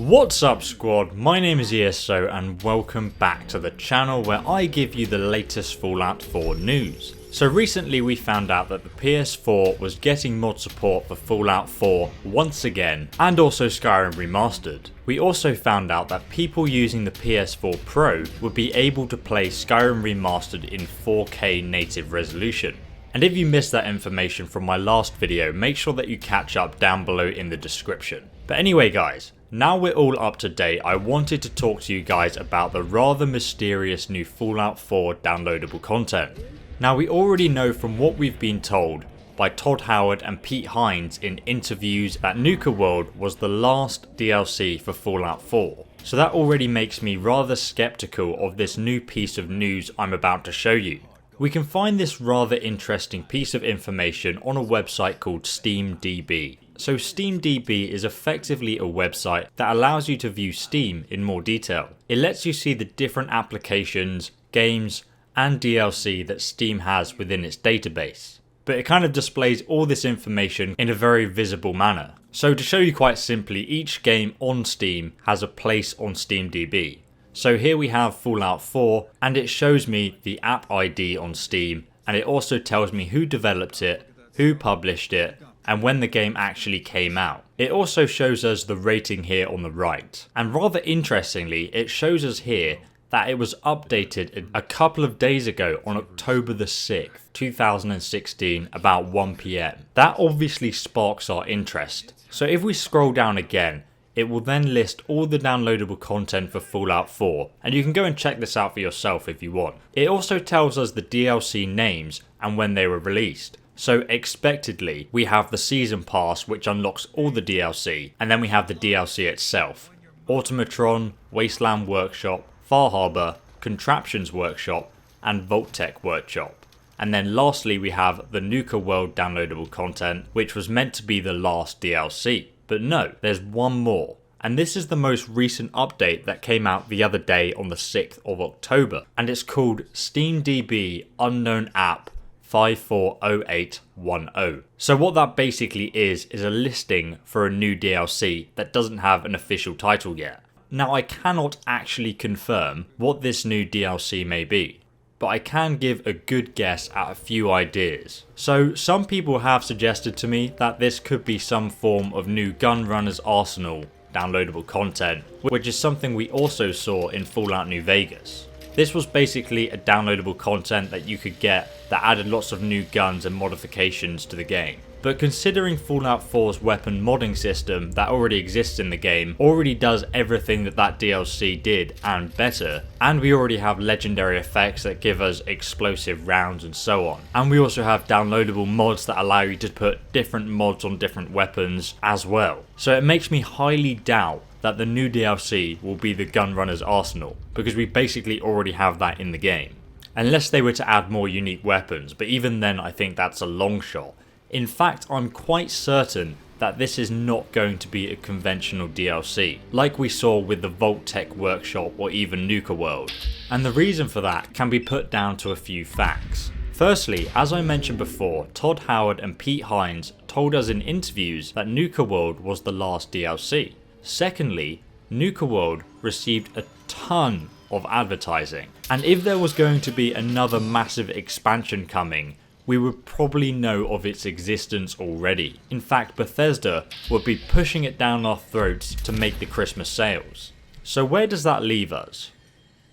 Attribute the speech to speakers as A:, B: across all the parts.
A: What's up squad, my name is ESO and welcome back to the channel where I give you the latest Fallout 4 news. So recently we found out that the PS4 was getting mod support for Fallout 4 once again, and also Skyrim Remastered. We also found out that people using the PS4 Pro would be able to play Skyrim Remastered in 4K native resolution. And if you missed that information from my last video, make sure that you catch up down below in the description. But anyway guys, now we're all up to date, I wanted to talk to you guys about the rather mysterious new Fallout 4 downloadable content. Now we already know from what we've been told by Todd Howard and Pete Hines in interviews that Nuka World was the last DLC for Fallout 4. So that already makes me rather skeptical of this new piece of news I'm about to show you. We can find this rather interesting piece of information on a website called SteamDB. So SteamDB is effectively a website that allows you to view Steam in more detail. It lets you see the different applications, games, and DLC that Steam has within its database. But it kind of displays all this information in a very visible manner. So to show you quite simply, each game on Steam has a place on SteamDB. So here we have Fallout 4 and it shows me the app ID on Steam, and it also tells me who developed it, who published it, and when the game actually came out. It also shows us the rating here on the right. And rather interestingly, it shows us here that it was updated a couple of days ago on October the 6th, 2016, about 1 PM. That obviously sparks our interest. So if we scroll down again, it will then list all the downloadable content for Fallout 4, and you can go and check this out for yourself if you want. It also tells us the DLC names and when they were released. So expectedly, we have the Season Pass, which unlocks all the DLC, and then we have the DLC itself. Automatron, Wasteland Workshop, Far Harbor, Contraptions Workshop, and Vault-Tec Workshop. And then lastly we have the Nuka World downloadable content, which was meant to be the last DLC. But no, there's one more. And this is the most recent update that came out the other day on the 6th of October. And it's called SteamDB Unknown App 540810. So what that basically is a listing for a new DLC that doesn't have an official title yet. Now I cannot actually confirm what this new DLC may be, but I can give a good guess at a few ideas. So some people have suggested to me that this could be some form of new Gunrunner's Arsenal downloadable content, which is something we also saw in Fallout New Vegas. This was basically a downloadable content that you could get that added lots of new guns and modifications to the game. But considering Fallout 4's weapon modding system that already exists in the game already does everything that that DLC did and better, and we already have legendary effects that give us explosive rounds and so on, and we also have downloadable mods that allow you to put different mods on different weapons as well. So it makes me highly doubt that the new DLC will be the Gunrunner's Arsenal, because we basically already have that in the game. Unless they were to add more unique weapons, but even then I think that's a long shot. In fact, I'm quite certain that this is not going to be a conventional DLC, like we saw with the Vault-Tec Workshop or even Nuka World. And the reason for that can be put down to a few facts. Firstly, as I mentioned before, Todd Howard and Pete Hines told us in interviews that Nuka World was the last DLC. Secondly, Nuka World received a ton of advertising, and if there was going to be another massive expansion coming, we would probably know of its existence already. In fact, Bethesda would be pushing it down our throats to make the Christmas sales. So where does that leave us?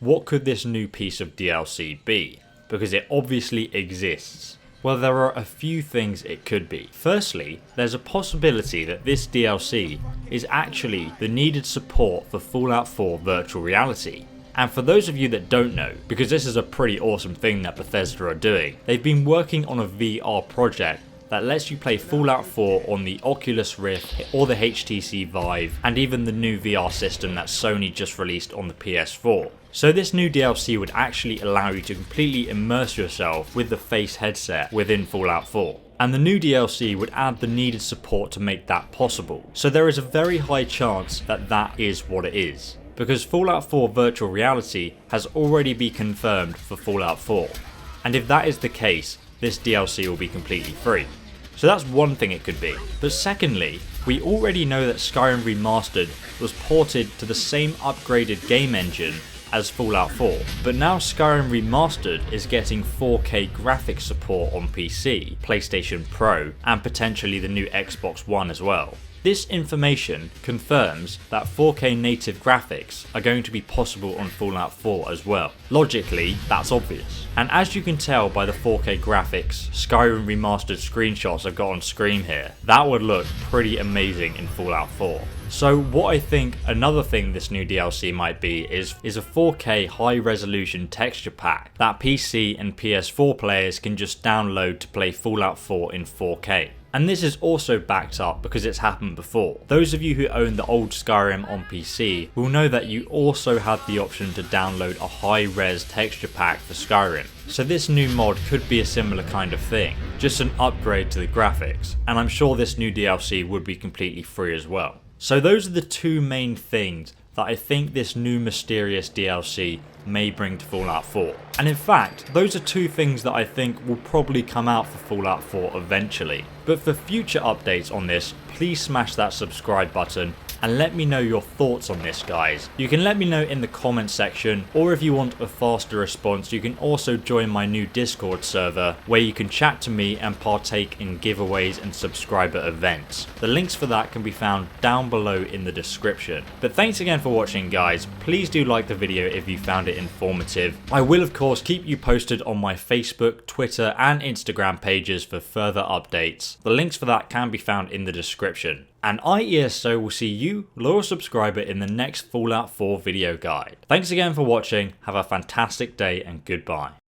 A: What could this new piece of DLC be? Because it obviously exists. Well, there are a few things it could be. Firstly, there's a possibility that this DLC is actually the needed support for Fallout 4 virtual reality. And for those of you that don't know, because this is a pretty awesome thing that Bethesda are doing, they've been working on a VR project that lets you play Fallout 4 on the Oculus Rift or the HTC Vive, and even the new VR system that Sony just released on the PS4. So this new DLC would actually allow you to completely immerse yourself with the Face headset within Fallout 4. And the new DLC would add the needed support to make that possible. So there is a very high chance that that is what it is, because Fallout 4 virtual reality has already been confirmed for Fallout 4. And if that is the case, this DLC will be completely free. So that's one thing it could be. But secondly, We already know that Skyrim Remastered was ported to the same upgraded game engine as Fallout 4, but now Skyrim Remastered is getting 4K graphics support on PC, PlayStation Pro, and potentially the new Xbox One as well. This information confirms that 4K native graphics are going to be possible on Fallout 4 as well. Logically, that's obvious. And as you can tell by the 4K graphics Skyrim Remastered screenshots I've got on screen here, that would look pretty amazing in Fallout 4. So what I think another thing this new DLC might be is a 4K high resolution texture pack that PC and PS4 players can just download to play Fallout 4 in 4K. And this is also backed up because it's happened before. Those of you who own the old Skyrim on PC will know that you also have the option to download a high-res texture pack for Skyrim. So this new mod could be a similar kind of thing, just an upgrade to the graphics, and I'm sure this new DLC would be completely free as well. So those are the two main things that I think this new mysterious DLC may bring to Fallout 4. And in fact, those are two things that I think will probably come out for Fallout 4 eventually. But for future updates on this, please smash that subscribe button and let me know your thoughts on this, guys. You can let me know in the comment section, or if you want a faster response, you can also join my new Discord server where you can chat to me and partake in giveaways and subscriber events. The links for that can be found down below in the description. But thanks again for watching, guys. Please do like the video if you found it informative. I will of course keep you posted on my Facebook, Twitter and Instagram pages for further updates. The links for that can be found in the description. And ESO will see you, loyal subscriber, in the next Fallout 4 video guide. Thanks again for watching, have a fantastic day and goodbye.